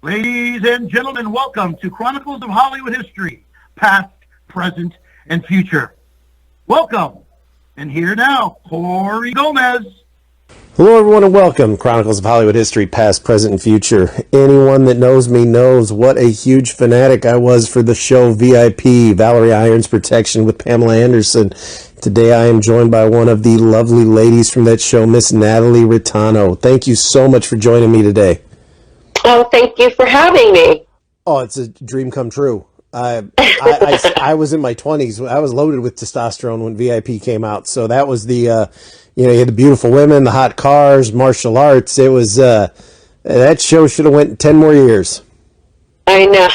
Ladies and gentlemen, welcome to Chronicles of Hollywood History, past, present, and future. Welcome. And here now, Corey Gomez. Hello everyone and welcome. Chronicles of Hollywood History, past, present, and future. Anyone that knows me knows what a huge fanatic I was for the show VIP, Valerie Iron's Protection with Pamela Anderson. Today I am joined by one of the lovely ladies from that show, Miss Natalie Raitano. Thank you so much for joining me today. Oh, thank you for having me. Oh, it's a dream come true. I was in my 20s. I was loaded with testosterone when VIP came out. So that was the, you had the beautiful women, the hot cars, martial arts. It was, that show should have went 10 more years. I know.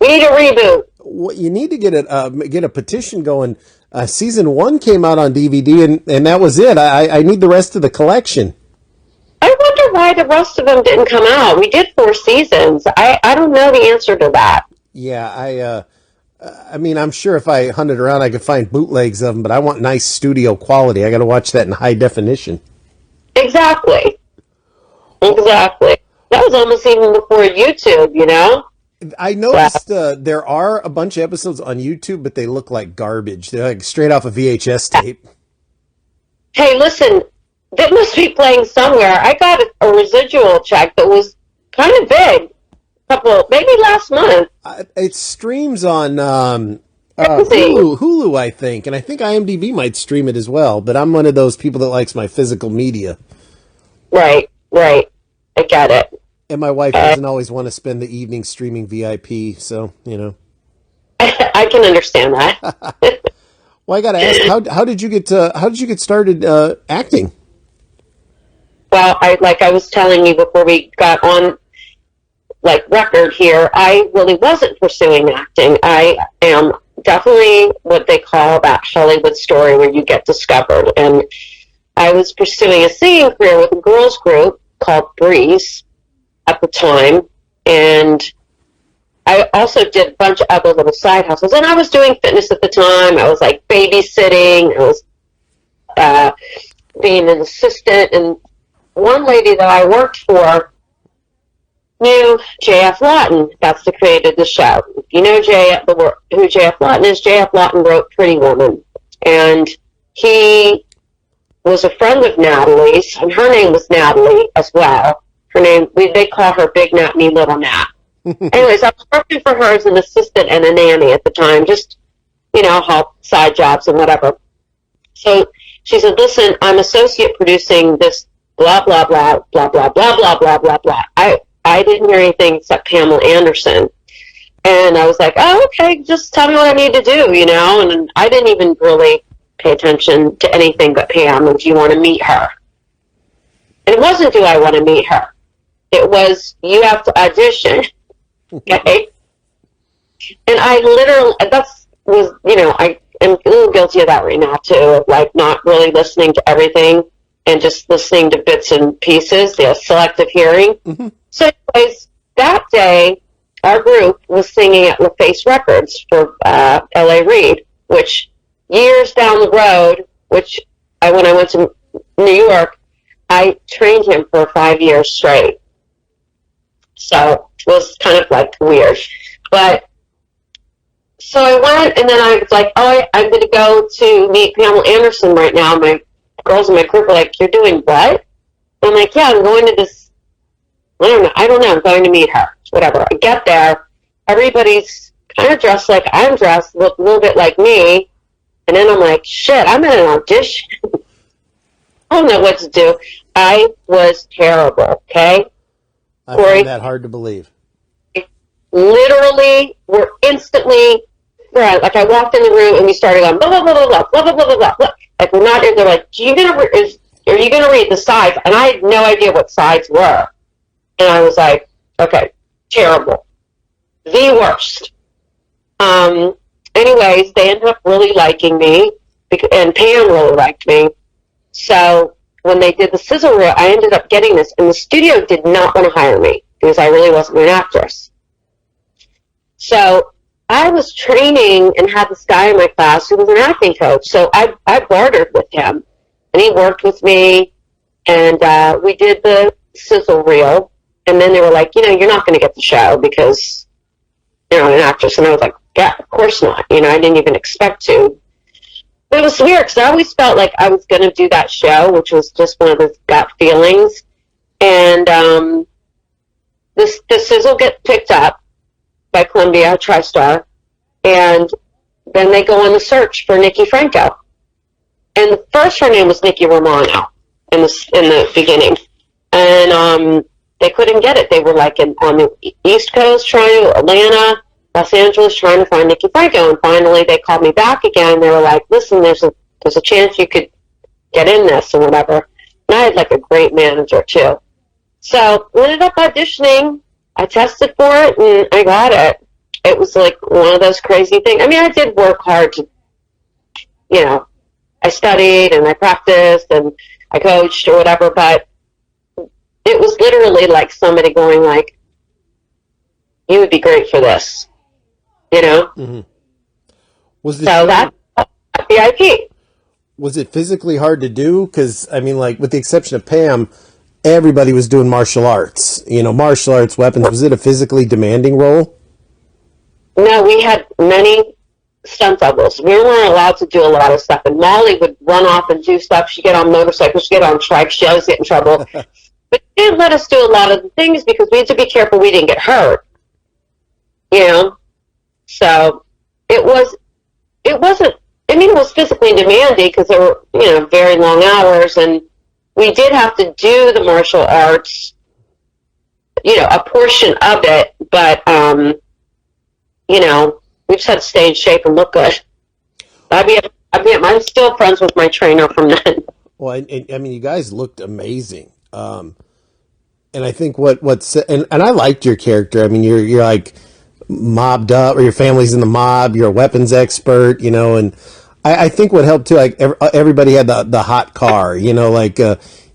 We need a reboot. What you need to get a petition going. Season 1 came out on DVD and that was it. I need the rest of the collection. I wonder why the rest of them didn't come out. We did 4 seasons. I don't know the answer to that. Yeah, I mean, I'm sure if I hunted around, I could find bootlegs of them, but I want nice studio quality. I got to watch that in high definition. Exactly. That was almost even before YouTube, you know? I noticed there are a bunch of episodes on YouTube, but they look like garbage. They're like straight off a VHS tape. Hey, listen, that must be playing somewhere. I got a residual check that was kind of big. Maybe last month. It streams on Hulu, I think, and I think IMDb might stream it as well. But I'm one of those people that likes my physical media. Right. I get it. And my wife doesn't always want to spend the evening streaming VIP, so I can understand that. Well, I got to ask, how did you get started acting? Well, I was telling you before we got on record here, I really wasn't pursuing acting. I am definitely what they call that Hollywood story where you get discovered. And I was pursuing a singing career with a girls group called Breeze at the time. And I also did a bunch of other little side hustles. And I was doing fitness at the time. I was babysitting. I was being an assistant. And one lady that I worked for knew J.F. Lawton. That's the creator of the show. You know who J.F. Lawton is? J.F. Lawton wrote Pretty Woman. And he was a friend of Natalie's, and her name was Natalie as well. Her name, they call her Big Nat, Me Little Nat. Anyways, I was working for her as an assistant and a nanny at the time, just, help side jobs and whatever. So she said, listen, I'm associate producing this blah, blah, blah, blah, blah, blah, blah, blah, blah, blah. I didn't hear anything except Pamela Anderson. And I was like, oh, okay, just tell me what I need to do, And I didn't even really pay attention to anything but Pam, and do you want to meet her? And it wasn't, do I want to meet her? It was, you have to audition, okay? And I literally, I am a little guilty of that right now, too, of not really listening to everything and just listening to bits and pieces, selective hearing. Mm-hmm. So anyways, that day, our group was singing at LaFace Records for L.A. Reid, which years down the road, when I went to New York, I trained him for 5 years straight. So it was kind of weird. But so I went, and then I was like, oh, I'm going to go to meet Pamela Anderson right now. My girls in my group were like, you're doing what? I'm like, yeah, I'm going to this. I don't know. I'm going to meet her. Whatever. I get there. Everybody's kind of dressed like I'm dressed, look a little bit like me. And then I'm like, shit, I'm in an audition. I don't know what to do. I was terrible, okay? I find that hard to believe. Literally, we're instantly, I walked in the room and we started going, blah, blah, blah, blah, blah, blah, blah, blah, blah, blah. We're not, they're like, are you going to read the sides? And I had no idea what sides were. And I was like, okay, terrible. The worst. Anyways, they ended up really liking me, and Pam really liked me. So when they did the sizzle reel, I ended up getting this, and the studio did not want to hire me because I really wasn't an actress. So I was training and had this guy in my class who was an acting coach. So I bartered with him, and he worked with me, and we did the sizzle reel. And then they were like, you're not going to get the show because you're not an actress. And I was like, yeah, of course not. I didn't even expect to. But it was weird because I always felt like I was going to do that show, which was just one of those gut feelings. And the sizzle gets picked up by Columbia TriStar, and then they go on the search for Nikki Franco. And first her name was Nikki Romano in the beginning. And they couldn't get it. They were like on the East Coast trying to, Atlanta, Los Angeles, trying to find Nikki Franco. And finally they called me back again. They were like, listen, there's a chance you could get in this or whatever. And I had like a great manager too. So I ended up auditioning. I tested for it and I got it. It was like one of those crazy things. I mean, I did work hard to, I studied and I practiced and I coached or whatever, but it was literally like somebody going like, you would be great for this, Mm-hmm. Was the so show, that's VIP. was it physically hard to do? Because, I mean, like, with the exception of Pam, everybody was doing martial arts. Martial arts, weapons. Was it a physically demanding role? No, we had many stunt doubles. We weren't allowed to do a lot of stuff, and Molly would run off and do stuff. She'd get on motorcycles, she'd get on trikes, she'd always get in trouble. But they didn't let us do a lot of the things because we had to be careful we didn't get hurt. So it wasn't, I mean, it was physically demanding because there were, very long hours, and we did have to do the martial arts, a portion of it, but, we just had to stay in shape and look good. I'm still friends with my trainer from then. Well, I mean, you guys looked amazing. And I think and I liked your character. I mean, you're like mobbed up, or your family's in the mob. You're a weapons expert, and I think what helped too, like everybody had the hot car, like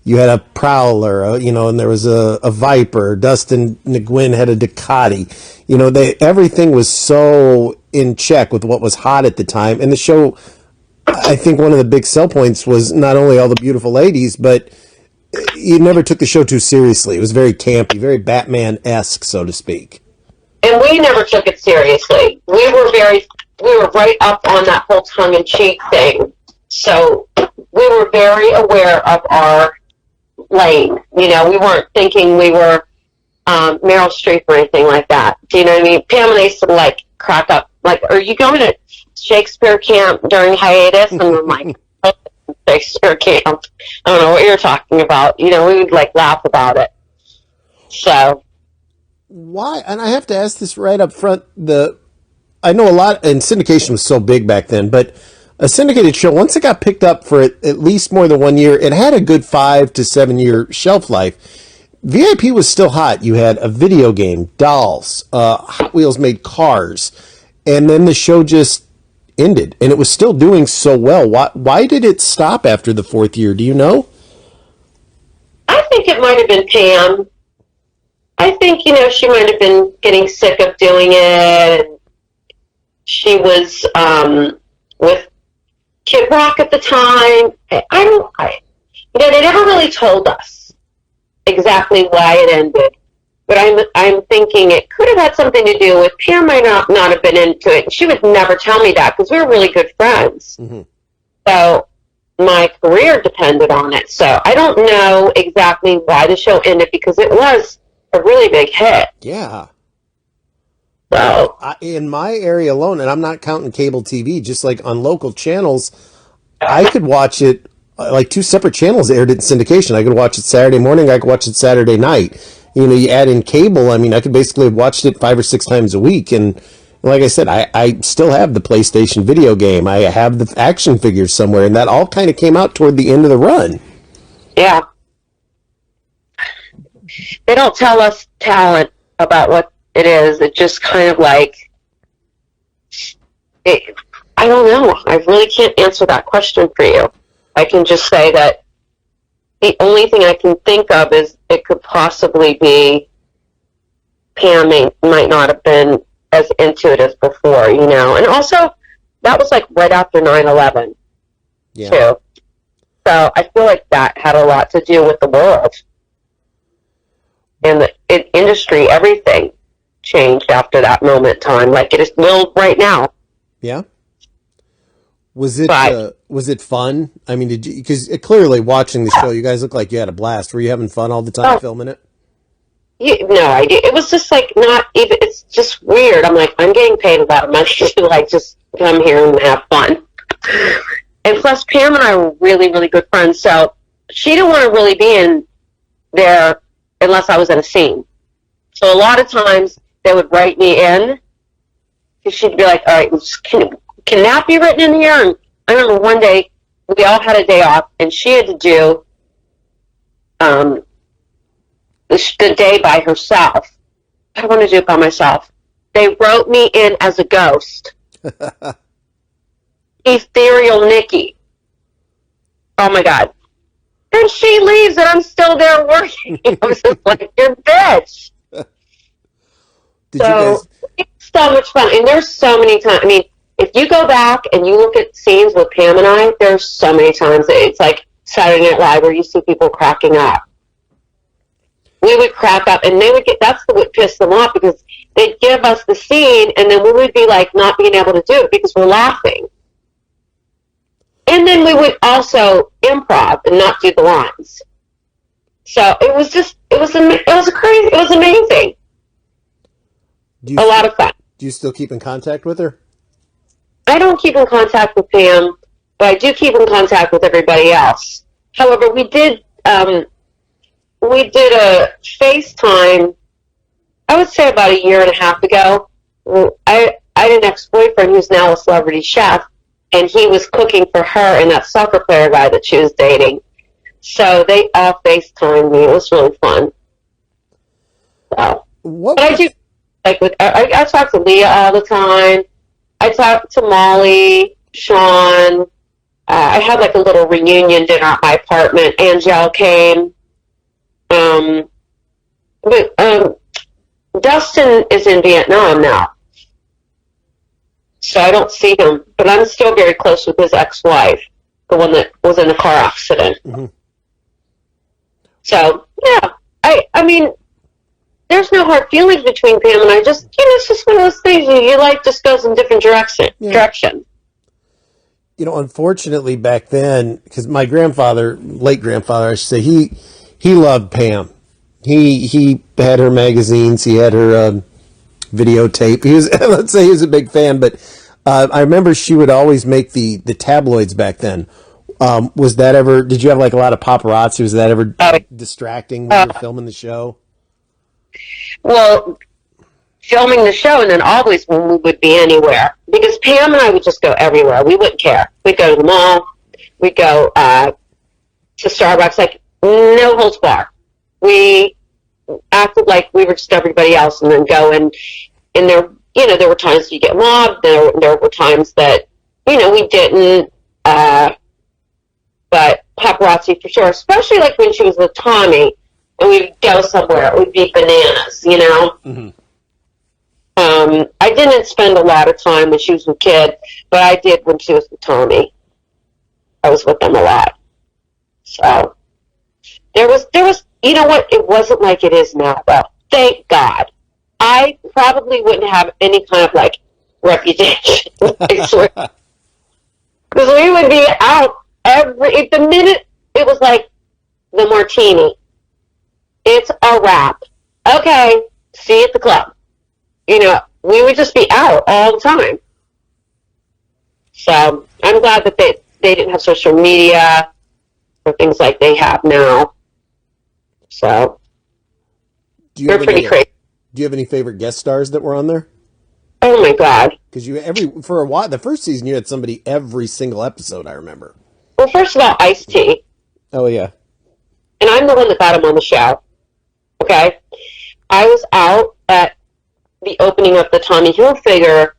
you had a Prowler, and there was a Viper. Dustin Nguyen had a Ducati. Everything was so in check with what was hot at the time. And the show, I think one of the big sell points was not only all the beautiful ladies, but you never took the show too seriously. It was very campy, very Batman-esque, so to speak. And we never took it seriously. We were right up on that whole tongue-in-cheek thing. So we were very aware of our lane. We weren't thinking we were Meryl Streep or anything like that. Do you know what I mean? Pam and I used to like crack up, like, are you going to Shakespeare camp during hiatus? And I'm like, Shakespeare camp. I don't know what you're talking about. We would like laugh about it. So why? And I have to ask this right up front. I know a lot, and syndication was so big back then, but a syndicated show, once it got picked up for at least more than 1 year, it had a good 5 to 7 year shelf life. VIP was still hot. You had a video game, dolls, Hot Wheels made cars, and then the show just ended, and it was still doing so well. Why did it stop after the 4th year? Do you know? I think it might have been Pam. I think, she might have been getting sick of doing it. She was with Kid Rock at the time. They never really told us exactly why it ended. But I'm thinking it could have had something to do with Pam might not have been into it. She would never tell me that because we were really good friends. Mm-hmm. So my career depended on it. So I don't know exactly why the show ended because it was a really big hit. Yeah. So in my area alone, and I'm not counting cable TV, just like on local channels, I could watch it, like 2 separate channels aired it in syndication. I could watch it Saturday morning, I could watch it Saturday night. You add in cable, I mean, I could basically have watched it 5 or 6 times a week. And like I said, I still have the PlayStation video game. I have the action figures somewhere, and that all kind of came out toward the end of the run. Yeah. They don't tell us talent about what it is. It just kind of like, I don't know. I really can't answer that question for you. I can just say that the only thing I can think of is it could possibly be Pam might not have been as into it as before, And also, that was like right after 9/11, yeah. too. So I feel like that had a lot to do with the world. and the industry, everything changed after that moment in time, like it will right now. Yeah. Was it But fun? I mean, did you, because clearly watching the show, you guys look like you had a blast. Were you having fun all the time filming it? no idea. It was just like not even. It's just weird. I'm like, I'm getting paid a lot of money to like just come here and have fun. And plus, Pam and I were really, really good friends, so she didn't want to really be in there unless I was in a scene. So a lot of times they would write me in, because she'd be like, "All right, can that be written in here?" And I remember one day we all had a day off, and she had to do the day by herself. I don't want to do it by myself. They wrote me in as a ghost. Ethereal Nikki. Oh my God. Then she leaves and I'm still there working. I was just like, you're bitch. It's so much fun. And there's so many times. I mean, if you go back and you look at scenes with Pam and I, there's so many times that it's like Saturday Night Live where you see people cracking up. We would crack up, and they would that's what pissed them off, because they'd give us the scene, and then we would be like not being able to do it because we're laughing. And then we would also improv and not do the lines. So it was amazing. A lot of fun. Do you still keep in contact with her? I don't keep in contact with Pam, but I do keep in contact with everybody else. However, we did a FaceTime, I would say about a year and a half ago. I had an ex-boyfriend who's now a celebrity chef, and he was cooking for her and that soccer player guy that she was dating. So they all FaceTimed me. It was really fun. So, but I do, like, I talk to Leah all the time. I talk to Molly, Sean. I had like a little reunion dinner at my apartment. Angel came. But Dustin is in Vietnam now, so I don't see him. But I'm still very close with his ex-wife, the one that was in the car accident. Mm-hmm. So yeah, I mean, there's no hard feelings between Pam and I. Just it's just one of those things. Your life just goes in different direction. You know, unfortunately, back then, because my grandfather, late grandfather, I should say, he loved Pam. He had her magazines. He had her videotape. He was, let's say, he was a big fan. But I remember she would always make the tabloids back then. Was that ever? Did you have like a lot of paparazzi? Was that ever distracting when you were filming the show? Well, filming the show, and then always when we would be anywhere, because Pam and I would just go everywhere. We wouldn't care. We'd go to the mall. We'd go to Starbucks, like no holds barred. We acted like we were just everybody else, and then go and there, there were times you get mobbed. There were times that, we didn't, but paparazzi for sure, especially like when she was with Tommy and we'd go somewhere, it would be bananas, Mm-hmm. I didn't spend a lot of time when she was with Kid, but I did when she was with Tommy. I was with them a lot. So there was, you know what? It wasn't like it is now, though. Thank God. I probably wouldn't have any kind of like reputation. I swear. Because we would be out the minute it was like the martini. It's a wrap. Okay, see you at the club. We would just be out all the time. So I'm glad that they didn't have social media or things like they have now. So they're pretty crazy. Do you have any favorite guest stars that were on there? Oh my God! Because for a while, the first season, you had somebody every single episode. I remember. Well, first of all, Ice-T. Oh yeah. And I'm the one that got him on the show. Okay, I was out at the opening of the Tommy Hilfiger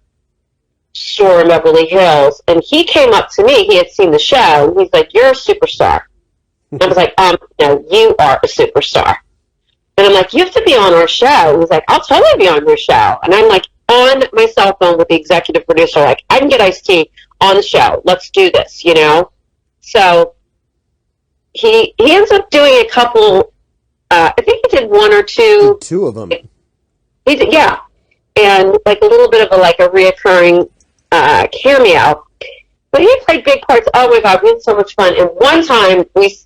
store in Beverly Hills, and he came up to me. He had seen the show, and he's like, "You're a superstar." And I was like, "No, you are a superstar." And I'm like, "You have to be on our show." And he's like, "I'll totally be on your show." And I'm like, on my cell phone with the executive producer, like, "I can get Ice-T on the show. Let's do this," So he ends up doing a couple I think he did one or two. Did two of them. He did, yeah, and like a little bit of a reoccurring cameo. But he played big parts. Oh my God, we had so much fun. And one time we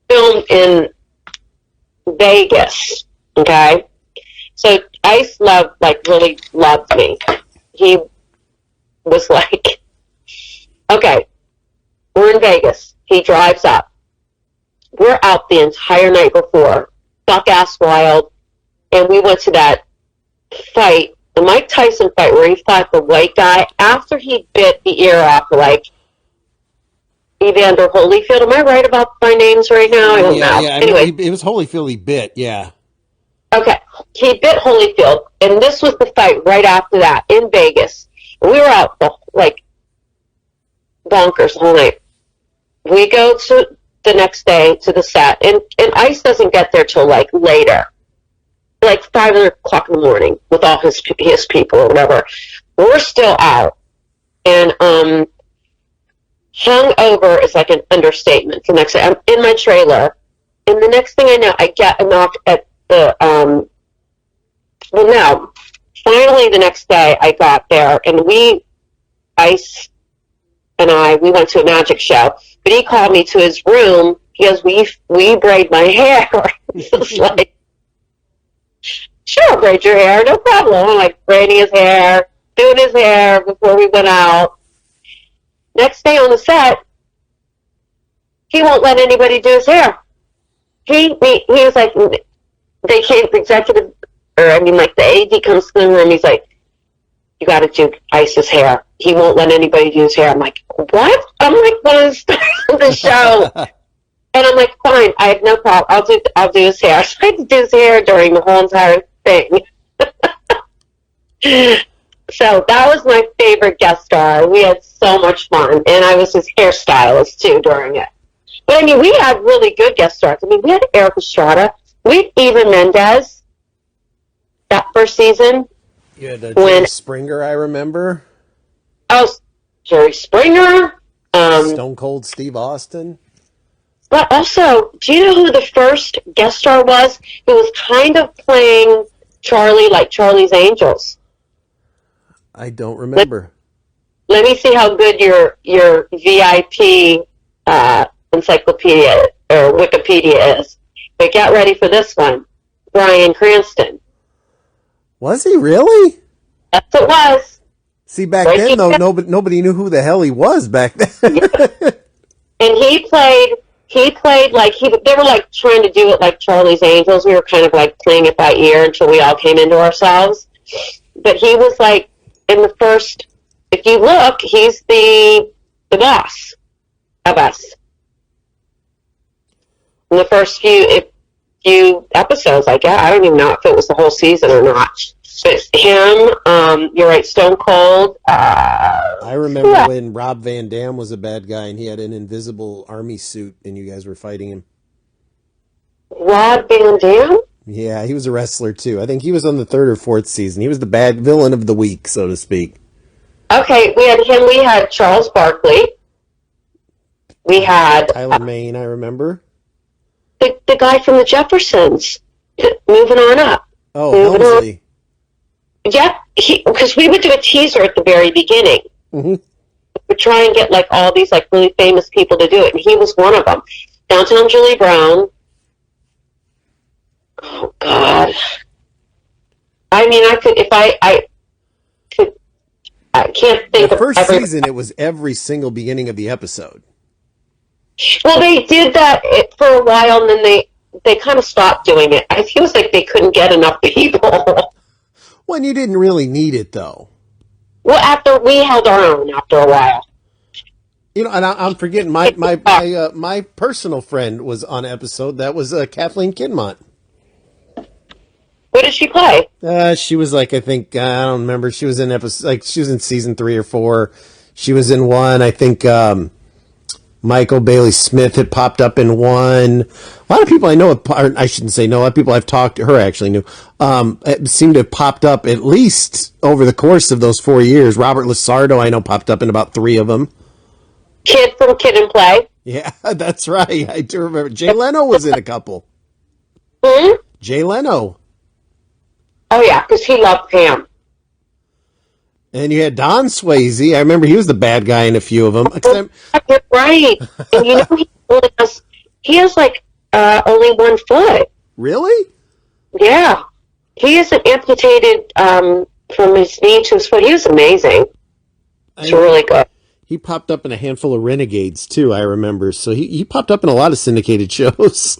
filmed in Vegas. Okay, so Ice really loved me. He was like, okay, we're in Vegas. He drives up. We're out the entire night before, buck ass wild, and we went to that fight, the Mike Tyson fight, where he fought the white guy after he bit the ear off, Evander Holyfield. Am I right about my names right now? I don't know. Yeah. Anyway, It was Holyfield he bit. Yeah. okay, he bit Holyfield, and this was the fight right after that in Vegas. We were out bonkers the whole night. We go to the next day to the set, and Ice doesn't get there till later, 5 o'clock in the morning with all his people or whatever. We're still out, and hung over is an understatement. The next day, I'm in my trailer, and the next thing I know, I get a knock at the finally the next day I got there, and Ice and we went to a magic show, but he called me to his room. He goes, we braid my hair. It's like, sure, I'll braid your hair, no problem. I'm braiding his hair, doing his hair before we went out. Next day on the set, he won't let anybody do his hair. He was like, they came, the executive, the AD comes to the room, he's like, you got to do Ice's hair. He won't let anybody do his hair. I'm like, what? I'm like, what is the show? And I'm like, fine, I have no problem. I'll do his hair. So I had to do his hair during the whole entire thing. So that was my favorite guest star. We had so much fun, and I was his hairstylist too during it. But we had really good guest stars. We had Eric Estrada, we had Eva Mendes that first season. Yeah, Jerry Springer, I remember. Oh, Jerry Springer. Stone Cold Steve Austin. But also, do you know who the first guest star was? Who was kind of playing Charlie, like Charlie's Angels? I don't remember. Let me see how good your VIP encyclopedia or Wikipedia is. But get ready for this one. Bryan Cranston. Was he really? Yes, it was. See, back then, though, nobody knew who the hell he was back then. Yeah. And he played they were trying to do it like Charlie's Angels. We were kind of playing it by ear until we all came into ourselves. But he was in the first, if you look, he's the boss of us. In the first few episodes, I guess. I don't even know if it was the whole season or not. But him, you're right, Stone Cold. I remember when Rob Van Dam was a bad guy and he had an invisible army suit and you guys were fighting him. Rob Van Dam? Yeah, he was a wrestler too. I think he was on the 3rd or 4th season. He was the bad villain of the week, so to speak. Okay, we had him. We had Charles Barkley. We had Tyler Mane, I remember. The guy from the Jeffersons. Moving on up. Oh, Helmsley. Yeah, because we would do a teaser at the very beginning. Mm-hmm. We'd try and get all these really famous people to do it, and he was one of them. Downtown Julie Brown. Oh God! I could if I can't think the of first season. It was every single beginning of the episode. Well, they did that for a while, and then they kind of stopped doing it. It feels like they couldn't get enough people. Well, you didn't really need it, though. Well, after we held our own after a while. And I'm forgetting my personal friend was on an episode. That was Kathleen Kinmont. What did she play? She was I think I don't remember. She was in episode she was in season 3 or 4. She was in one. I think Michael Bailey Smith had popped up in one. A lot of people I know, I shouldn't say no, a lot of people I've talked to, her actually knew, seemed to have popped up at least over the course of those 4 years. Robert Lasardo, I know, popped up in about 3 of them. Kid from Kid and Play. Yeah, that's right. I do remember. Jay Leno was in a couple. Hmm? Jay Leno. Oh, yeah, because he loved Pam. And you had Don Swayze. I remember he was the bad guy in a few of them. Oh, you're right. And you know, he has like only 1 foot. Really? Yeah. He isn't amputated from his knee to his foot. He was amazing. It's really good. He popped up in a handful of Renegades, too, I remember. So he popped up in a lot of syndicated shows.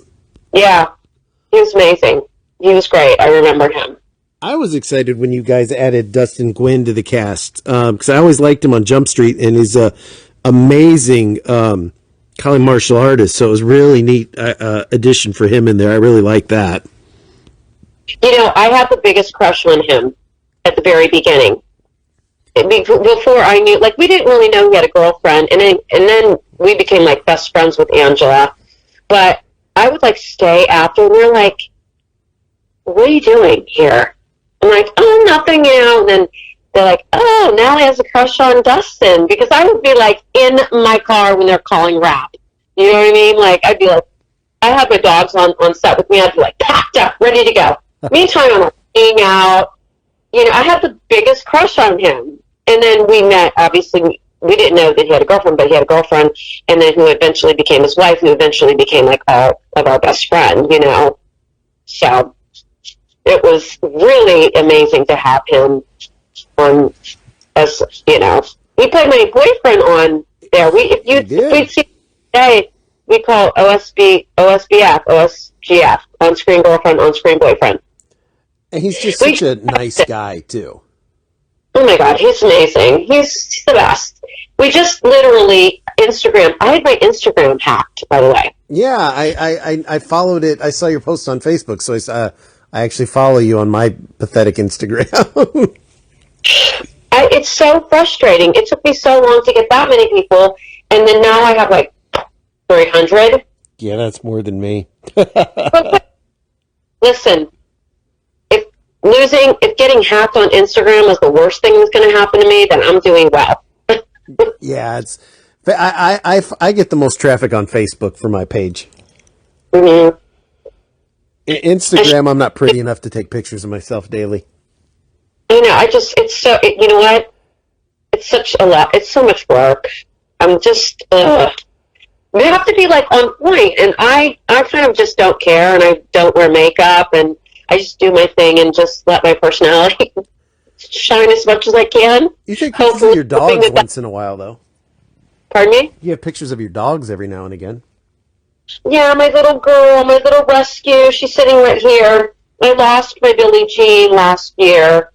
Yeah. He was amazing. He was great. I remember him. I was excited when you guys added Dustin Gwynn to the cast because I always liked him on Jump Street, and he's a amazing Kali martial artist. So it was really neat addition for him in there. I really like that. You know, I had the biggest crush on him at the very beginning. Before I knew, like, we didn't really know he had a girlfriend, and then we became like best friends with Angela. But I would like stay after, and we were like, "What are you doing here?" I'm like, "Oh, nothing, you know." And then they're like, "Oh, now he has a crush on Dustin," because I would be like in my car when they're calling rap. You know what I mean? Like, I'd be like, I had my dogs on set with me. I'd be like packed up, ready to go. Meantime, I'm like hanging out. You know, I had the biggest crush on him. And then we met, obviously, we didn't know that he had a girlfriend, but he had a girlfriend, and then who eventually became his wife, who eventually became like all of our best friend, you know. So it was really amazing to have him on, as, you know, he played my boyfriend on there. If we'd see today, we call OSGF, on-screen girlfriend, on-screen boyfriend. And he's just such a nice guy, too. Oh my God, he's amazing. He's the best. We just literally Instagram. I had my Instagram hacked, by the way. Yeah, I followed it. I saw your post on Facebook, so I actually follow you on my pathetic Instagram. It's so frustrating. It took me so long to get that many people, and then now I have like 300. Yeah, that's more than me. Listen, if getting hacked on Instagram is the worst thing that's going to happen to me, then I'm doing well. Yeah, I get the most traffic on Facebook for my page. Mm-hmm. Instagram, I'm not pretty enough to take pictures of myself daily. You know, you know what? It's such a lot. It's so much work. I'm just, we have to be like on point, and I kind of just don't care, and I don't wear makeup, and I just do my thing and just let my personality shine as much as I can. You take pictures of your dogs once in a while, though. Pardon me? You have pictures of your dogs every now and again. Yeah, my little girl, my little rescue, she's sitting right here. I lost my Billie Jean last year,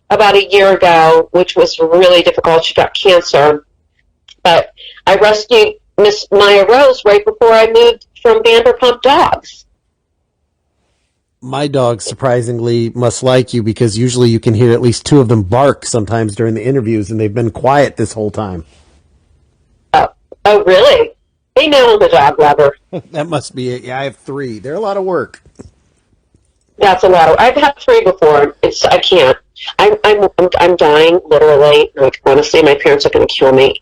about a year ago, which was really difficult. She got cancer. But I rescued Miss Maya Rose right before I moved from Vanderpump Dogs. My dogs, surprisingly, must like you because usually you can hear at least 2 of them bark sometimes during the interviews, and they've been quiet this whole time. Oh, really? They know I'm a dog lover. That must be it. Yeah, I have 3. They're a lot of work. That's a lot. I've had 3 before. I can't. I'm dying, literally. Like, honestly, my parents are going to kill me.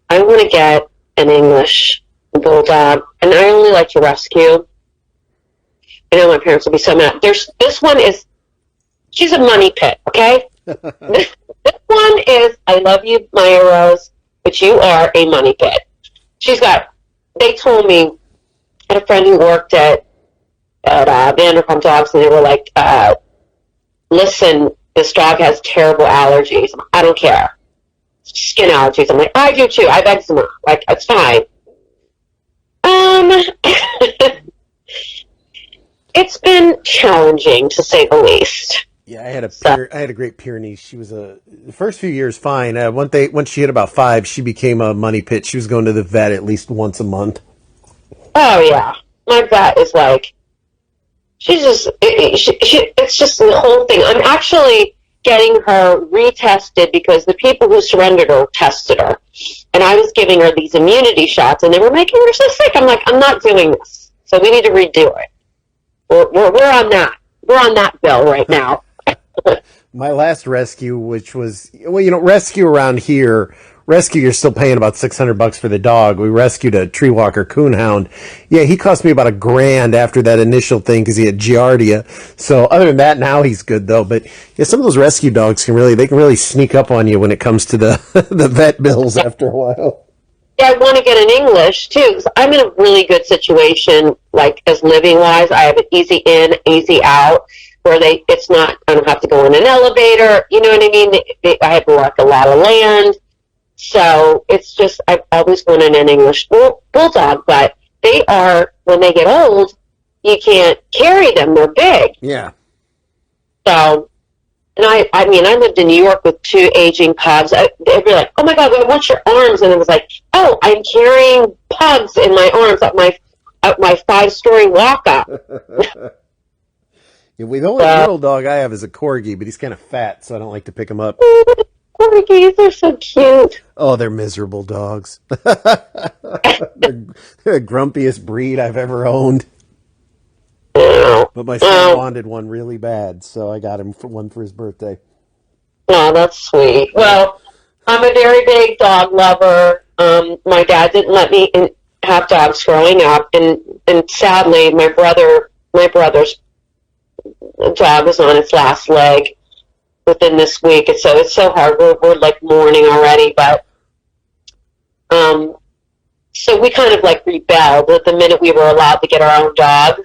I want to get an English bulldog, and I only like to rescue. I know my parents will be so mad. This one is, she's a money pit, okay? This one is, I love you, Maya Rose, but you are a money pit. They told me, I had a friend who worked at Vanderpump Dogs, and they were like, listen, this dog has terrible allergies. I don't care. Skin allergies. I'm like, I do too. I have eczema. Like, it's fine. It's been challenging, to say the least. Yeah, I had a great Pyrenees. She was the first few years fine. Once she hit about 5, she became a money pit. She was going to the vet at least once a month. Oh yeah, my vet is like, it's just the whole thing. I'm actually getting her retested because the people who surrendered her tested her, and I was giving her these immunity shots, and they were making her so sick. I'm like, I'm not doing this, so we need to redo it. We're on that. We're on that bill right now. My last rescue, which was, rescue around here rescue, you're still paying about $600 for the dog. We rescued a tree walker coonhound. Yeah, he cost me about $1,000 after that initial thing because he had giardia. So other than that, now he's good though. But yeah, some of those rescue dogs can really sneak up on you when it comes to the the vet bills after a while. Yeah, I want to get in English too, because I'm in a really good situation, like as living wise. I have an easy in, easy out, where it's not, I don't have to go in an elevator. You know what I mean? I have like a lot of land, so it's just I've always wanted an English bulldog, but they are, when they get old, you can't carry them. They're big. Yeah. So. And I mean, I lived in New York with 2 aging pugs. They'd be like, "Oh my God, what's your arms?" And it was like, "Oh, I'm carrying pugs in my arms up my 5-story walk up." Yeah, the only little dog I have is a corgi, but he's kind of fat, so I don't like to pick him up. Corgis are so cute. Oh, they're miserable dogs. They're the grumpiest breed I've ever owned. But my son wanted one really bad, so I got him one for his birthday. Oh, that's sweet. Well, I'm a very big dog lover. My dad didn't let me have dogs growing up, and sadly, my brother's dog was on its last leg within this week, and so it's so hard. We're like mourning already, but so we kind of like rebelled at the minute we were allowed to get our own dog.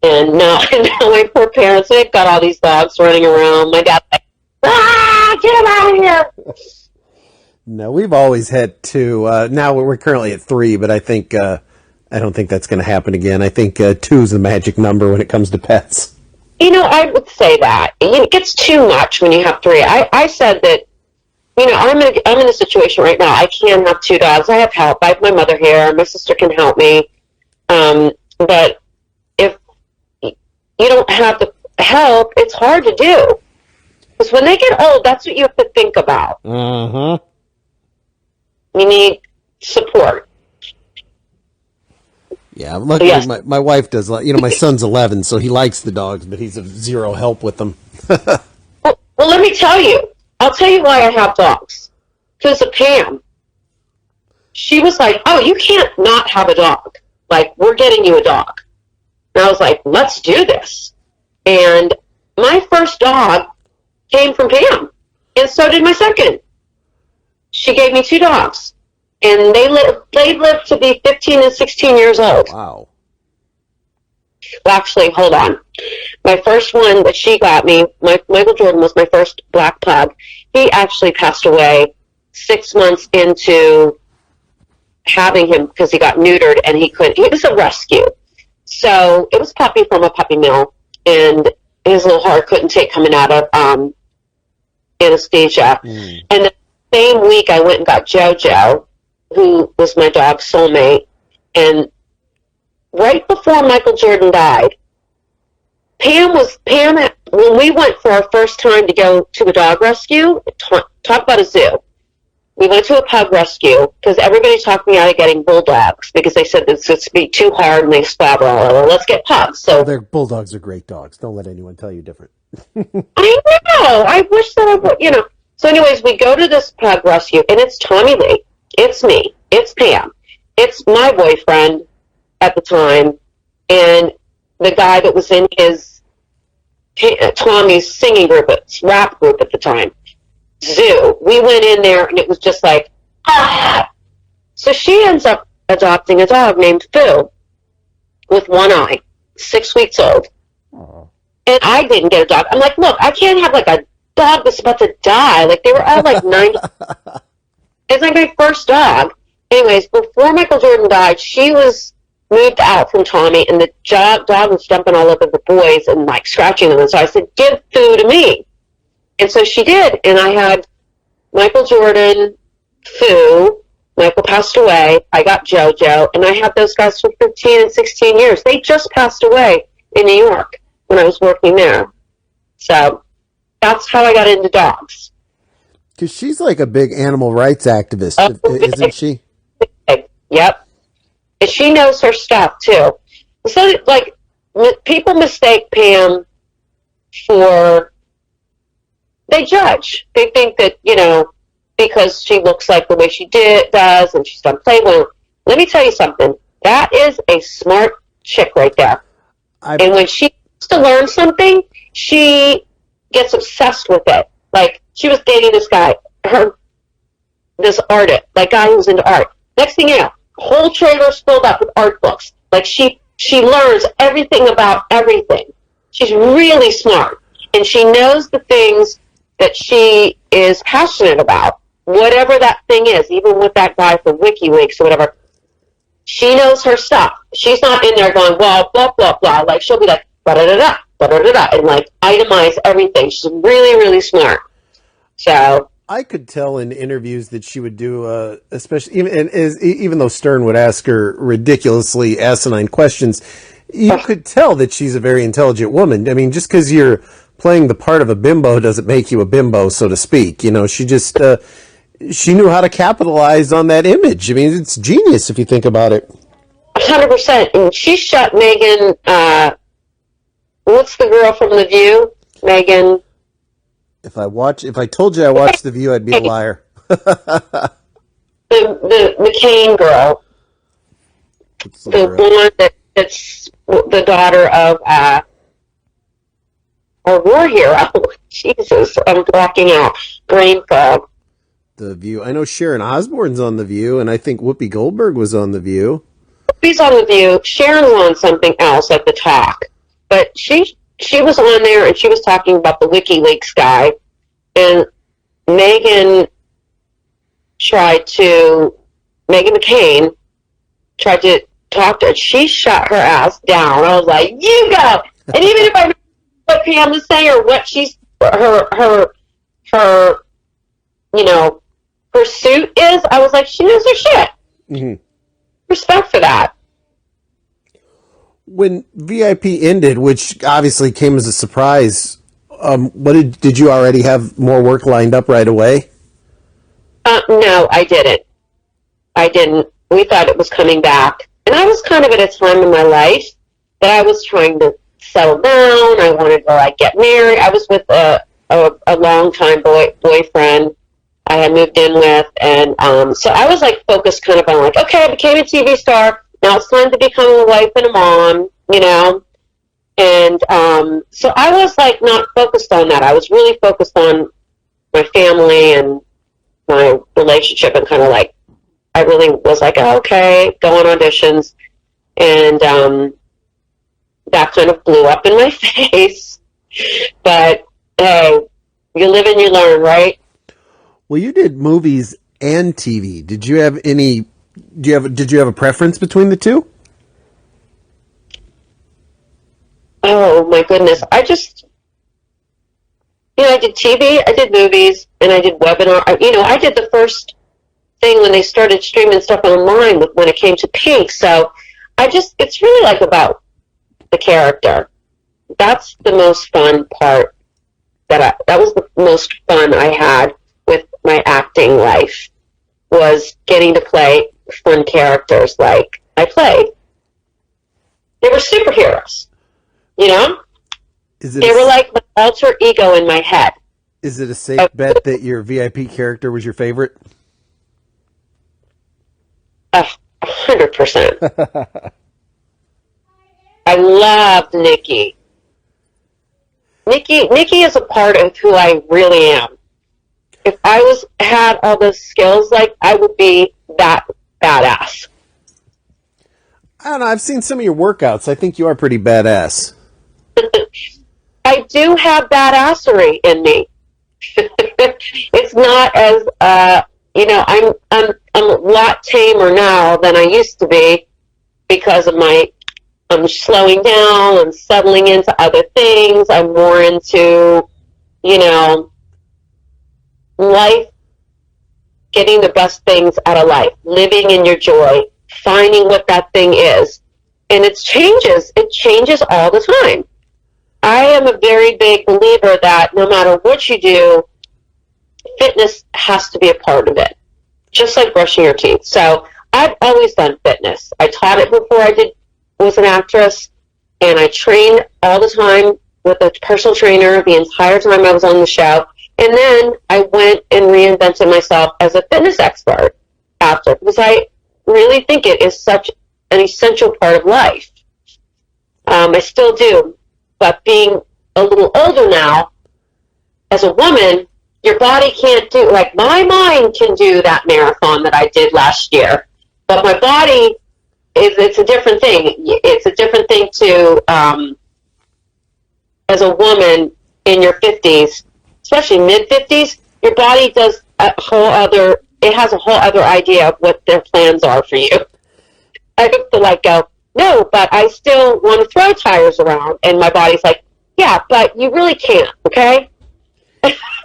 And now my poor parents, they've got all these dogs running around. My dad's like, get them out of here. No, we've always had 2. Now we're currently at 3, but I think I don't think that's going to happen again. I think 2 is the magic number when it comes to pets. You know, I would say that. It gets too much when you have 3. I said that, you know, I'm in a situation right now. I can't have 2 dogs. I have help. I have my mother here. My sister can help me. But if you don't have the help, it's hard to do. Because when they get old, that's what you have to think about. Uh-huh. You need support. Yeah, luckily my wife does. You know, my son's 11, so he likes the dogs, but he's of zero help with them. well, let me tell you. I'll tell you why I have dogs. Because of Pam. She was like, "Oh, you can't not have a dog. Like, we're getting you a dog." And I was like, "Let's do this." And my first dog came from Pam. And so did my second. She gave me 2 dogs. And they lived to be 15 and 16 years old. Wow. Well, actually, hold on. My first one that she got me, Michael Jordan was my first black pug. He actually passed away 6 months into having him because he got neutered and he was a rescue. So it was puppy from a puppy mill, and his little heart couldn't take coming out of anesthesia. And the same week I went and got JoJo, who was my dog's soulmate. And right before Michael Jordan died, Pam, when we went for our first time to go to a dog rescue, talk about a zoo. We went to a pug rescue because everybody talked me out of getting bulldogs because they said this would be too hard and they squabble all over. Let's get pugs. So their bulldogs are great dogs. Don't let anyone tell you different. I know. I wish that I would, you know. So anyways, we go to this pug rescue, and it's Tommy Lee. It's me. It's Pam. It's my boyfriend at the time, and the guy that was in his Tommy's singing group, rap group at the time. Zoo. We went in there, and it was just like, ah! So she ends up adopting a dog named Fu with one eye, 6 weeks old. Aww. And I didn't get a dog. I'm like, look, I can't have like a dog that's about to die. Like, they were all like 90. It's like my first dog. Anyways, before Michael Jordan died, she was moved out from Tommy, and the dog was jumping all over the boys and like scratching them. And so I said, give Fu to me. And so she did. And I had Michael Jordan, Fu. Michael passed away. I got JoJo. And I had those guys for 15 and 16 years. They just passed away in New York when I was working there. So that's how I got into dogs. Because she's like a big animal rights activist, isn't she? Yep. And she knows her stuff, too. So, like, people mistake Pam for... They judge. They think that, you know, because she looks like the way she does, and she's done Playboy. Let me tell you something. That is a smart chick right there. And when she wants to learn something, she gets obsessed with it. Like, she was dating this guy, this artist, like guy who's into art. Next thing you know, whole trailer's filled up with art books. Like, she learns everything about everything. She's really smart, and she knows the things that she is passionate about, whatever that thing is. Even with that guy from WikiLeaks or whatever, she knows her stuff. She's not in there going, well, blah, blah, blah. Like, she'll be like, da-da-da-da, da-da-da-da, and, like, itemize everything. She's really, really smart. So I could tell in interviews that she would do, especially even though Stern would ask her ridiculously asinine questions, you could tell that she's a very intelligent woman. I mean, just because you're playing the part of a bimbo doesn't make you a bimbo, so to speak. You know, she just she knew how to capitalize on that image. I mean, it's genius if you think about it. 100%. And she shot Megan. What's the girl from The View? Megan. If I told you I watched The View, I'd be a liar. the McCain girl. The one that's the daughter of a war hero. Jesus, I'm blocking out. Brain fog. The View. I know Sharon Osbourne's on The View, and I think Whoopi Goldberg was on The View. Whoopi's on The View. Sharon's on something else at the talk. But she was on there, and she was talking about the WikiLeaks guy, and Meghan McCain tried to talk to her. She shut her ass down. I was like, you go! And even if I know what Pam was saying or what her pursuit is, I was like, she knows her shit. Mm-hmm. Respect for that. When VIP ended, which obviously came as a surprise, what did you already have more work lined up right away? No, I didn't. We thought it was coming back. And I was kind of at a time in my life that I was trying to settle down. I wanted to, get married. I was with a long-time boyfriend I had moved in with. And so I was, focused kind of on, okay, I became a TV star. Now it's time to become a wife and a mom, And so I was, not focused on that. I was really focused on my family and my relationship, and kind of I really was okay, go on auditions. And that kind of blew up in my face. But, hey, you live and you learn, right? Well, you did movies and TV. Did you have did you have a preference between the two? Oh my goodness. I did TV, I did movies, and I did webinar. I did the first thing when they started streaming stuff online when it came to Pink. So it's really about the character. That's the most fun part that was the most fun I had with my acting life, was getting to play fun characters like I played. They were superheroes, They were like my alter ego in my head. Is it a safe bet that your VIP character was your favorite? 100%. I loved Nikki. Nikki is a part of who I really am. If I had all those skills, I would be that badass. I don't know. I've seen some of your workouts. I think you are pretty badass. I do have badassery in me. It's not as I'm a lot tamer now than I used to be because of I'm slowing down, I'm settling into other things, I'm more into, life, getting the best things out of life, living in your joy, finding what that thing is. And it changes all the time. I am a very big believer that no matter what you do, fitness has to be a part of it, just like brushing your teeth. So I've always done fitness. I taught it before I was an actress, and I trained all the time with a personal trainer the entire time I was on the show. And then I went and reinvented myself as a fitness expert after, because I really think it is such an essential part of life. I still do, but being a little older now, as a woman, your body can't do, like my mind can do that marathon that I did last year, but my body it's a different thing. It's a different thing to, as a woman in your 50s, especially mid-50s, your body does it has a whole other idea of what their plans are for you. I have to like go, no, but I still want to throw tires around, and my body's like, yeah, but you really can't, okay?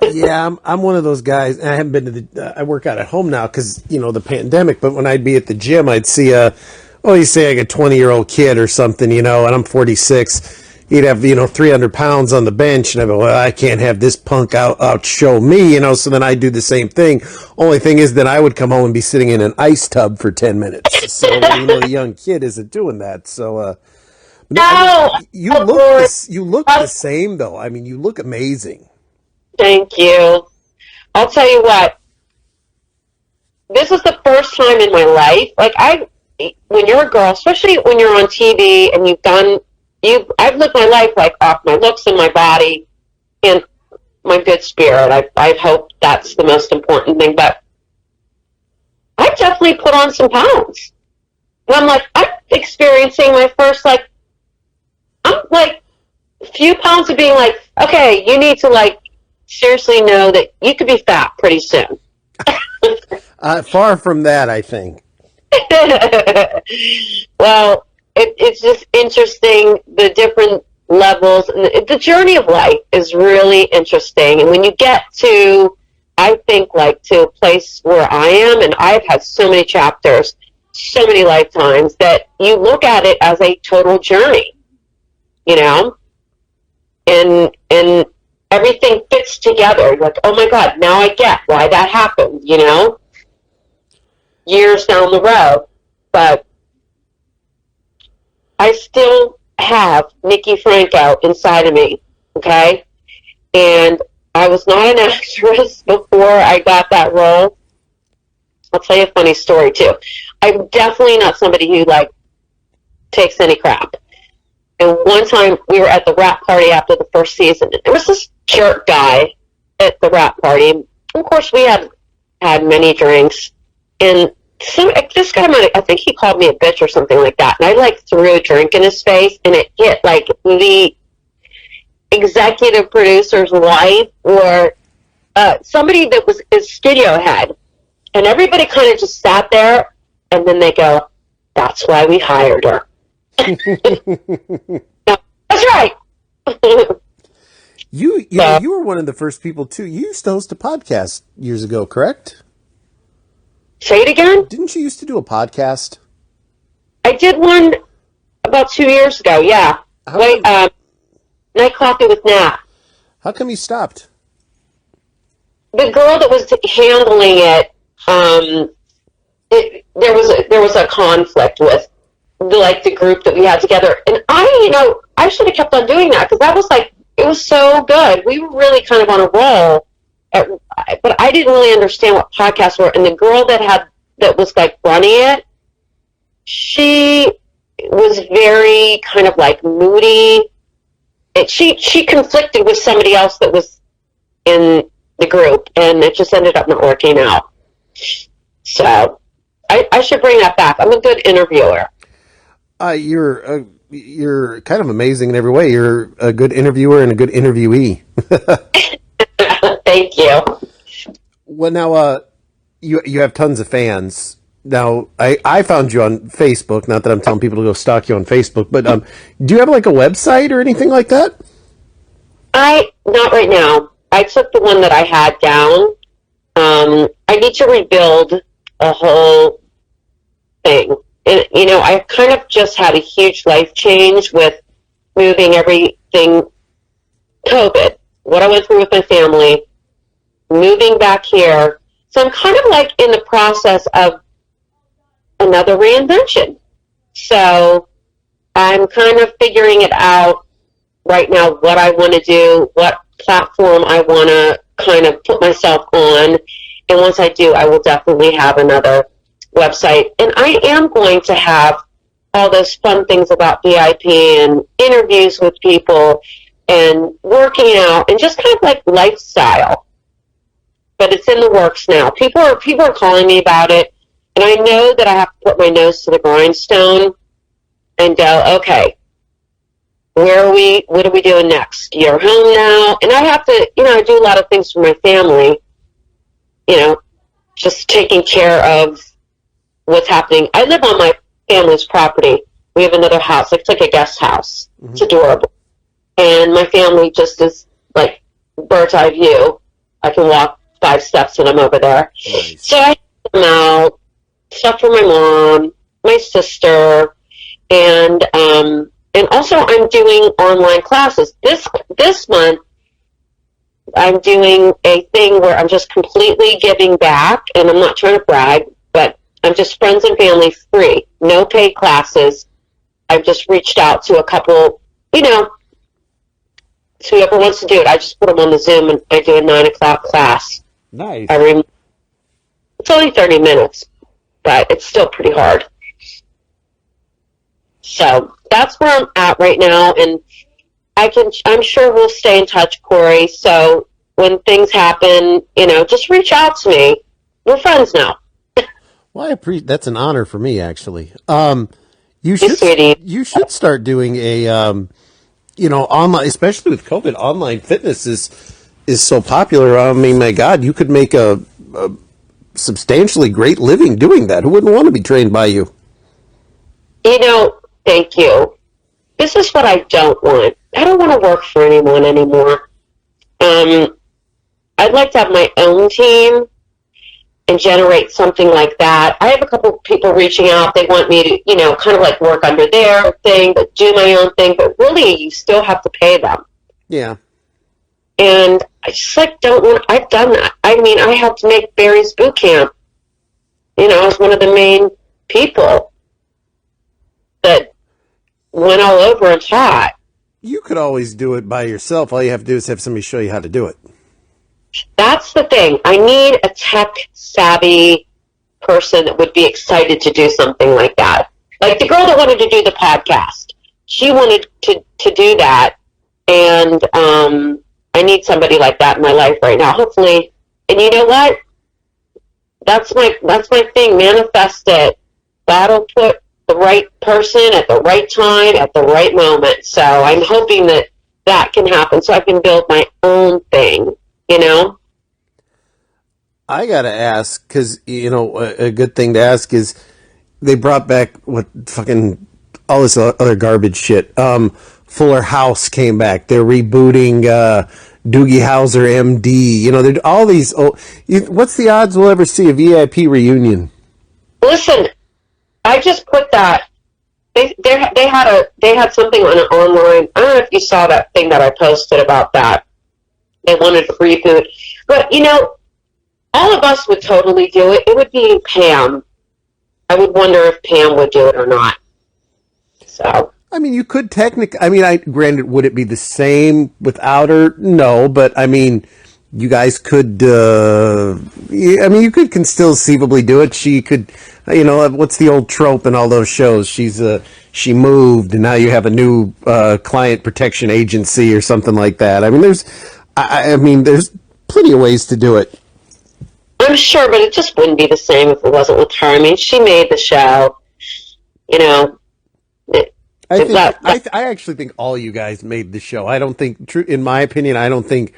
Yeah, I'm one of those guys. And I haven't been to I work out at home now because, the pandemic, but when I'd be at the gym, I'd see you say like a 20-year-old kid or something, and I'm 46. He'd have, 300 pounds on the bench, and I go, well, I can't have this punk outshow me, so then I do the same thing. Only thing is that I would come home and be sitting in an ice tub for 10 minutes. So, the young kid isn't doing that. So, no, you look the same, though. I mean, you look amazing. Thank you. I'll tell you what, this is the first time in my life, like when you're a girl, especially when you're on TV and I've lived my life like off my looks and my body and my good spirit. I hope that's the most important thing, but I definitely put on some pounds. And I'm experiencing my first, I'm like a few pounds of being like, okay, you need to seriously know that you could be fat pretty soon. Far from that, I think. Well, it's just interesting, the different levels. And the journey of life is really interesting. And when you get to, I think, to a place where I am, and I've had so many chapters, so many lifetimes, that you look at it as a total journey, and everything fits together. Like, oh my God, now I get why that happened, years down the road. But I still have Nikki Franco inside of me, okay? And I was not an actress before I got that role. I'll tell you a funny story, too. I'm definitely not somebody who, takes any crap. And one time, we were at the wrap party after the first season, and there was this jerk guy at the wrap party. And of course, we had many drinks, and this guy I think he called me a bitch or something like that, and I threw a drink in his face, and it hit the executive producer's wife or somebody that was his studio head, and everybody kind of just sat there, and then they go, "That's why we hired her." No, that's right. You were one of the first people too. You used to host a podcast years ago, correct? Say it again? Didn't you used to do a podcast? I did one about 2 years ago, yeah. Night Coffee with Nat. How come you stopped? The girl that was handling it, there was a conflict with the group that we had together. And I should have kept on doing that, because that was it was so good. We were really kind of on a roll. But I didn't really understand what podcasts were, and the girl that was running it, she was very kind of moody. She conflicted with somebody else that was in the group, and it just ended up not working out. So I should bring that back. I'm a good interviewer. You're kind of amazing in every way. You're a good interviewer and a good interviewee. Thank you. Well, now, you have tons of fans. Now, I found you on Facebook. Not that I'm telling people to go stalk you on Facebook, but do you have a website or anything like that? Not right now. I took the one that I had down. I need to rebuild a whole thing. And, I kind of just had a huge life change with moving everything, COVID, what I went through with my family, moving back here. So I'm kind of in the process of another reinvention. So I'm kind of figuring it out right now, what I want to do, what platform I want to kind of put myself on. And once I do, I will definitely have another website. And I am going to have all those fun things about VIP and interviews with people and working out and just kind of like lifestyle. But it's in the works now. People are calling me about it, and I know that I have to put my nose to the grindstone and go, okay, what are we doing next? You're home now, and I have to, I do a lot of things for my family, just taking care of what's happening. I live on my family's property. We have another house. It's like a guest house. Mm-hmm. It's adorable. And my family just is like bird's eye view. I can walk 5 steps and I'm over there. Nice. So I have them out, stuff for my mom, my sister, and also I'm doing online classes. This month, I'm doing a thing where I'm just completely giving back, and I'm not trying to brag, but I'm just friends and family free, no paid classes. I've just reached out to a couple, so whoever wants to do it, I just put them on the Zoom and I do a 9 o'clock class. Nice. It's only 30 minutes, but it's still pretty hard. So that's where I'm at right now, and I'm sure we'll stay in touch, Corey. So when things happen, just reach out to me. We're friends now. Well, I appreciate that's an honor for me, actually. You should start doing a online, especially with COVID. Online fitness is so popular. I mean, my God, you could make a substantially great living doing that. Who wouldn't want to be trained by you? Thank you. This is what I don't want. I don't want to work for anyone anymore. I'd like to have my own team and generate something like that. I have a couple of people reaching out. They want me to, kind of like work under their thing, but do my own thing. But really, you still have to pay them. Yeah. And I just don't want. I've done that. I mean, I helped make Barry's boot camp. I was one of the main people that went all over and taught. You could always do it by yourself. All you have to do is have somebody show you how to do it. That's the thing. I need a tech-savvy person that would be excited to do something like that. Like the girl that wanted to do the podcast. She wanted to do that, and I need somebody like that in my life right now. Hopefully, and you know what? That's my thing. Manifest it. That'll put the right person at the right time at the right moment. So I'm hoping that can happen, so I can build my own thing. I gotta ask because a good thing to ask is they brought back what fucking all this other garbage shit. Fuller House came back. They're rebooting Doogie Howser, MD. They're all these. What's the odds we'll ever see a VIP reunion? Listen, I just put that. They had something on an online. I don't know if you saw that thing that I posted about that. They wanted to reboot, but all of us would totally do it. It would be Pam. I would wonder if Pam would do it or not. So. I mean, you could technically. I mean, granted, would it be the same without her? No, but I mean, you guys could. You could still conceivably do it. She could. What's the old trope in all those shows? She moved, and now you have a new client protection agency or something like that. I mean, there's plenty of ways to do it. I'm sure, but it just wouldn't be the same if it wasn't with her. I mean, she made the show. I actually think all you guys made the show. I don't think, in my opinion, I don't think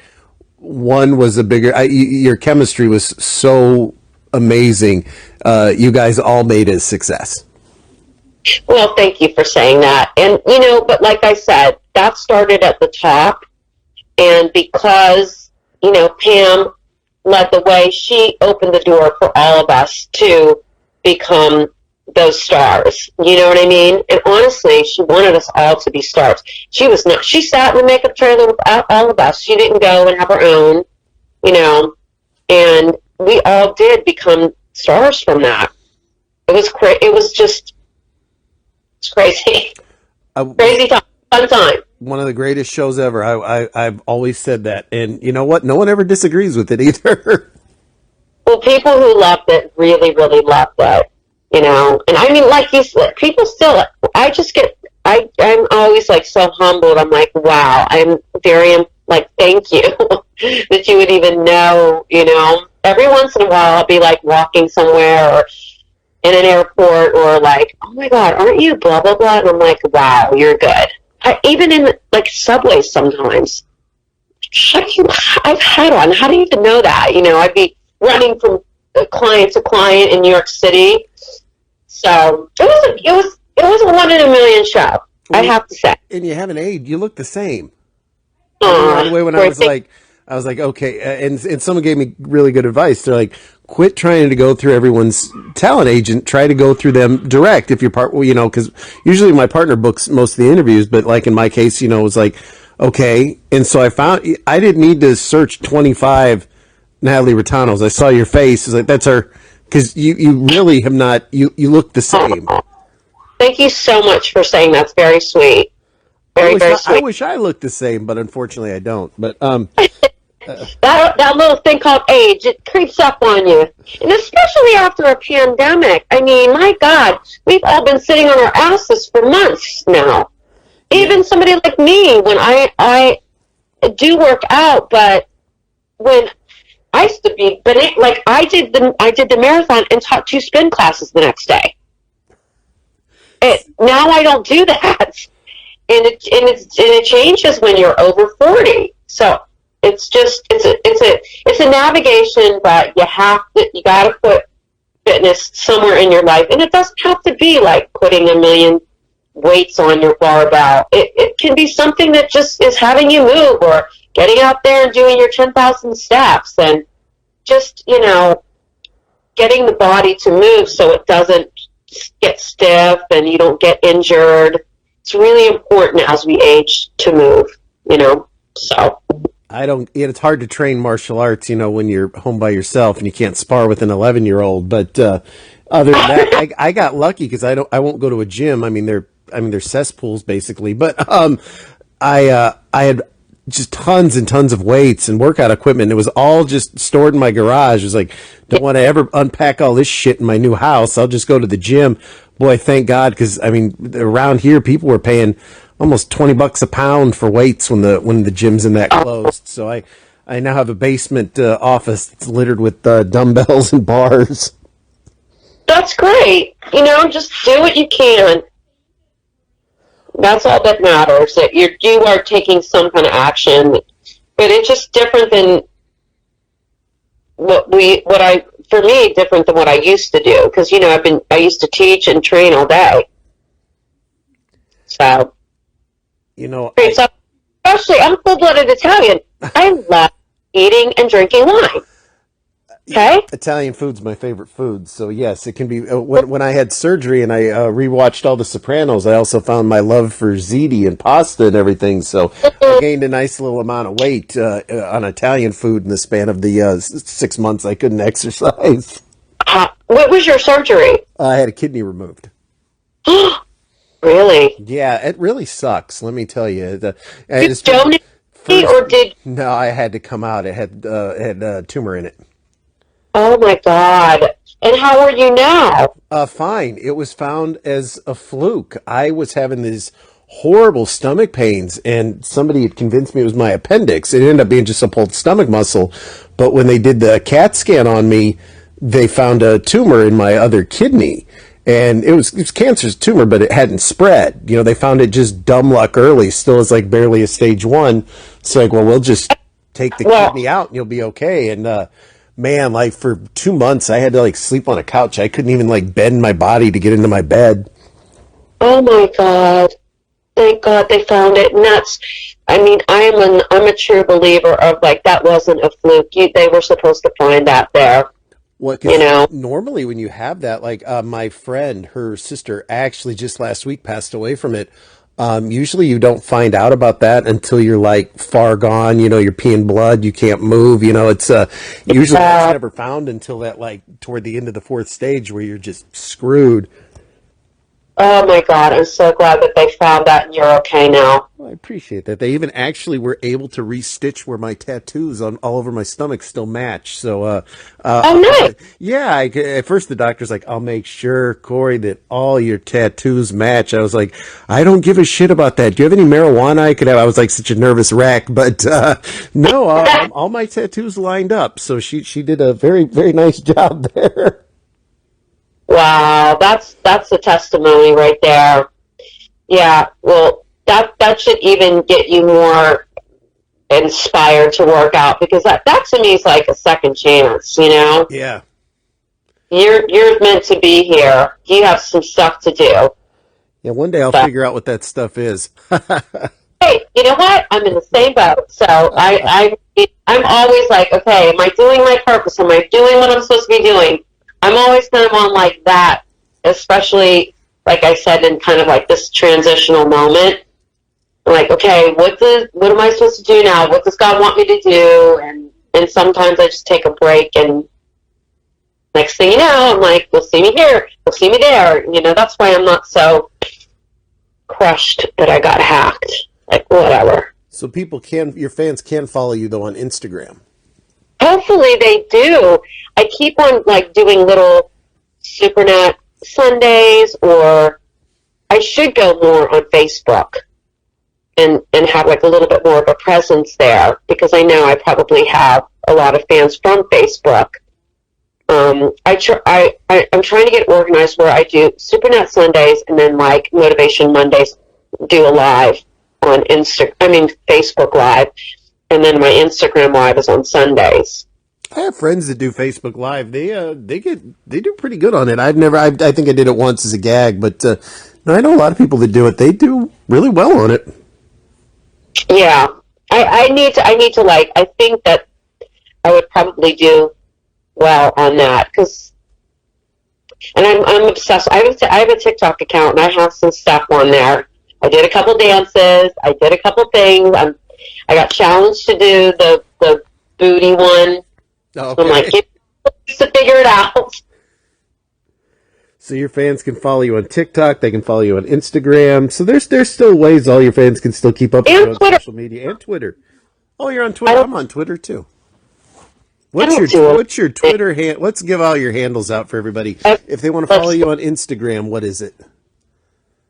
one was a bigger. Your chemistry was so amazing. You guys all made it a success. Well, thank you for saying that. And but like I said, that started at the top, and because Pam led the way, she opened the door for all of us to become those stars. You know what I mean? And honestly, she wanted us all to be stars. She was not. She sat in the makeup trailer with all of us. She didn't go and have her own, and we all did become stars from that. It was crazy. It was just, it's crazy. Crazy time. Fun time. One of the greatest shows ever. I've always said that, and you know what? No one ever disagrees with it either. Well, people who loved it really, really loved it, And I mean, like you said, people still. I just get. I'm always like so humbled. I'm like, wow. I'm very like, thank you that you would even know. Every once in a while, I'll be like walking somewhere or in an airport or like, oh my God, aren't you blah blah blah? And I'm like, wow, you're good. Even in like subways sometimes. I've had one. How do you even know that? I'd be running from client to client in New York City. So it was a 1 in a million show. I have to say. And you haven't aged. You look the same. Right away when I was like, okay, and someone gave me really good advice. They're like, quit trying to go through everyone's talent agent. Try to go through them direct if you're because usually my partner books most of the interviews, but like in my case, it was like, okay. And so I found I didn't need to search 25 Natalie Raitanos. I saw your face. It's like, that's her, because you really have not, you look the same. Thank you so much for saying that's very sweet. Very sweet. I wish I looked the same, but unfortunately I don't. But that little thing called age, it creeps up on you. And especially after a pandemic. I mean, my God, we've all been sitting on our asses for months now. Even somebody like me, when I do work out, but when I used to be, but I did the marathon and taught 2 spin classes the next day. Now I don't do that. And it changes when you're over 40. So it's a navigation, but you gotta put fitness somewhere in your life, and it doesn't have to be like putting a million weights on your barbell. It can be something that just is having you move, or getting out there and doing your 10,000 steps, and just getting the body to move so it doesn't get stiff and you don't get injured. It's really important as we age to move, so. It's hard to train martial arts, when you're home by yourself and you can't spar with an 11-year-old. But other than that, I got lucky because I won't go to a gym. I mean, they're cesspools basically. But I had just tons and tons of weights and workout equipment. It was all just stored in my garage. It was like, don't want to ever unpack all this shit in my new house. I'll just go to the gym. Boy, thank God, because I mean, around here people were paying almost $20 a pound for weights when the gym's in that closed. So I now have a basement office that's littered with dumbbells and bars. That's great. Just do what you can. That's all that matters. That you are taking some kind of action, but it's just different than different than what I used to do, because I used to teach and train all day. So, especially I'm full-blooded Italian. I love eating and drinking wine. Okay. Italian food's my favorite food, so yes, it can be. When I had surgery and I rewatched all The Sopranos, I also found my love for ziti and pasta and everything. So I gained a nice little amount of weight on Italian food in the span of the 6 months I couldn't exercise. What was your surgery? I had a kidney removed. Really? Yeah, it really sucks. Let me tell you. Did you donate or did? No, I had to come out. It had a tumor in it. Oh my God. And how are you now? Fine. It was found as a fluke. I was having these horrible stomach pains, and somebody had convinced me it was my appendix. It ended up being just a pulled stomach muscle. But when they did the CAT scan on me, they found a tumor in my other kidney. And it was cancerous tumor, but it hadn't spread. They found it just dumb luck early, still as like barely a stage 1. So like, well, we'll just take the kidney out and you'll be okay. And, man, like for 2 months, I had to like sleep on a couch. I couldn't even like bend my body to get into my bed. Oh my God. Thank God they found it. And I'm a true believer of like, that wasn't a fluke. They were supposed to find that there. What, normally when you have that, like my friend, her sister actually just last week passed away from it. Usually you don't find out about that until you're like far gone, you're peeing blood, you can't move, it's usually that's never found until that like toward the end of the 4th stage where you're just screwed. Oh my God, I'm so glad that they found that and you're okay now. Well, I appreciate that. They even actually were able to restitch where my tattoos on all over my stomach still match. So, Oh, nice. yeah. At first, the doctor's like, "I'll make sure, Corey, that all your tattoos match." I was like, "I don't give a shit about that. Do you have any marijuana I could have?" I was like such a nervous wreck, but no, all my tattoos lined up. So she did a very very nice job there. Wow, that's a testimony right there. Yeah, well, that should even get you more inspired to work out because that to me is like a second chance, you know? Yeah. You're meant to be here. You have some stuff to do. Yeah, one day I'll But figure out what that stuff is. hey, you know what? I'm in the same boat. So I'm always like, okay, am I doing my purpose? Am I doing what I'm supposed to be doing? I'm always kind of on like that, especially like I said in kind of like this transitional moment. Like, okay, what am I supposed to do now? What does God want me to do? And sometimes I just take a break, and next thing you know, I'm like, you'll see me here, you'll see me there. You know, that's why I'm not so crushed that I got hacked. Like, whatever. So your fans can follow you though on Instagram. Hopefully they do. I keep on like doing little Supernet Sundays, or I should go more on Facebook and have like a little bit more of a presence there because I know I probably have a lot of fans from Facebook. I'm trying to get organized where I do Supernet Sundays and then like Motivation Mondays do a live on Facebook Live, and then my Instagram Live is on Sundays. I have friends that do Facebook Live. They do pretty good on it. I think I did it once as a gag, but no, I know a lot of people that do it. They do really well on it. Yeah, I need to like. I think that I would probably do well on that because, and I'm obsessed. I have a TikTok account and I have some stuff on there. I did a couple dances. I did a couple things. I got challenged to do the booty one. Okay. So I'm like, to figure it out. So your fans can follow you on TikTok. They can follow you on Instagram. So there's still ways all your fans can still keep up with you on social media and Twitter. Oh, you're on Twitter. I'm on Twitter too. What's your Twitter hand? Let's give all your handles out for everybody. If they want to follow you on Instagram, what is it?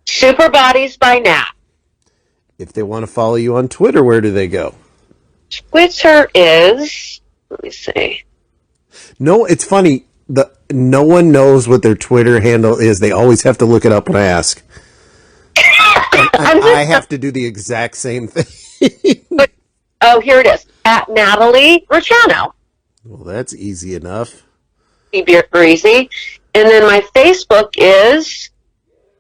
Super Bodies by Nat. If they want to follow you on Twitter, where do they go? Twitter is, let me see. No, it's funny. No one knows what their Twitter handle is. They always have to look it up when I ask. I have to do the exact same thing. Oh, here it is. At Natalie Raitano. Well, that's easy enough. Breezy. And then my Facebook is,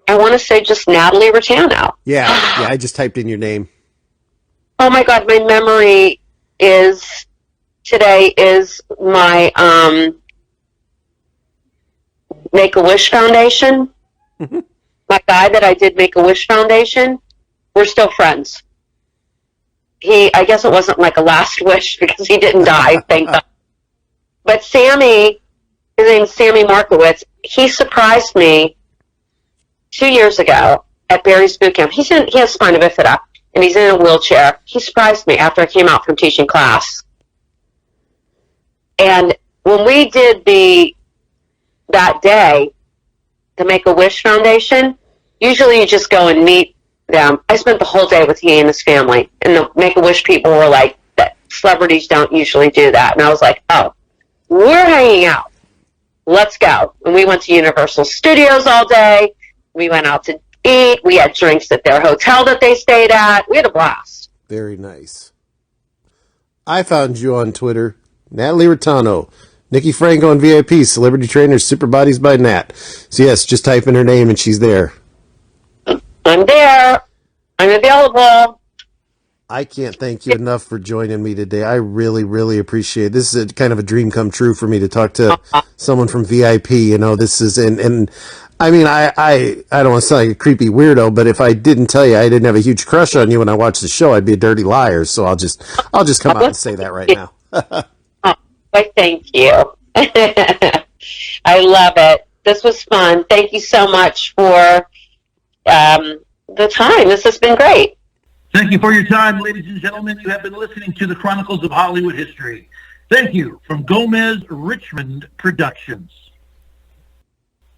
I want to say just Natalie Raitano. Yeah, I just typed in your name. Oh my God, my memory is, today is my Make-A-Wish Foundation. Mm-hmm. My guy that I did Make-A-Wish Foundation, we're still friends. I guess it wasn't like a last wish because he didn't die, thank God. But Sammy, his name's Sammy Markowitz, he surprised me 2 years ago at Barry's boot camp. He has spina bifida, and he's in a wheelchair. He surprised me after I came out from teaching class. And when we did that day, the Make-A-Wish Foundation, usually you just go and meet them. I spent the whole day with he and his family, and the Make-A-Wish people were like, celebrities don't usually do that. And I was like, oh, we're hanging out. Let's go. And we went to Universal Studios all day. We went out to eat. We had drinks at their hotel that they stayed at. We had a blast. Very nice. I found you on Twitter, Natalie Raitano, Nikki Franco on VIP, Celebrity Trainers, Super Bodies by Nat. So yes, just type in her name and she's there. I'm there. I'm available. I can't thank you enough for joining me today. I really, really appreciate it. This is kind of a dream come true for me to talk to someone from VIP. You know, this is, and I mean, I don't want to sound like a creepy weirdo, but if I didn't tell you I didn't have a huge crush on you when I watched the show, I'd be a dirty liar. So I'll just come out and say that right now. Thank you. I love it. This was fun. Thank you so much for the time. This has been great. Thank you for your time, ladies and gentlemen. You have been listening to the Chronicles of Hollywood History. Thank you from Gomez Richmond Productions.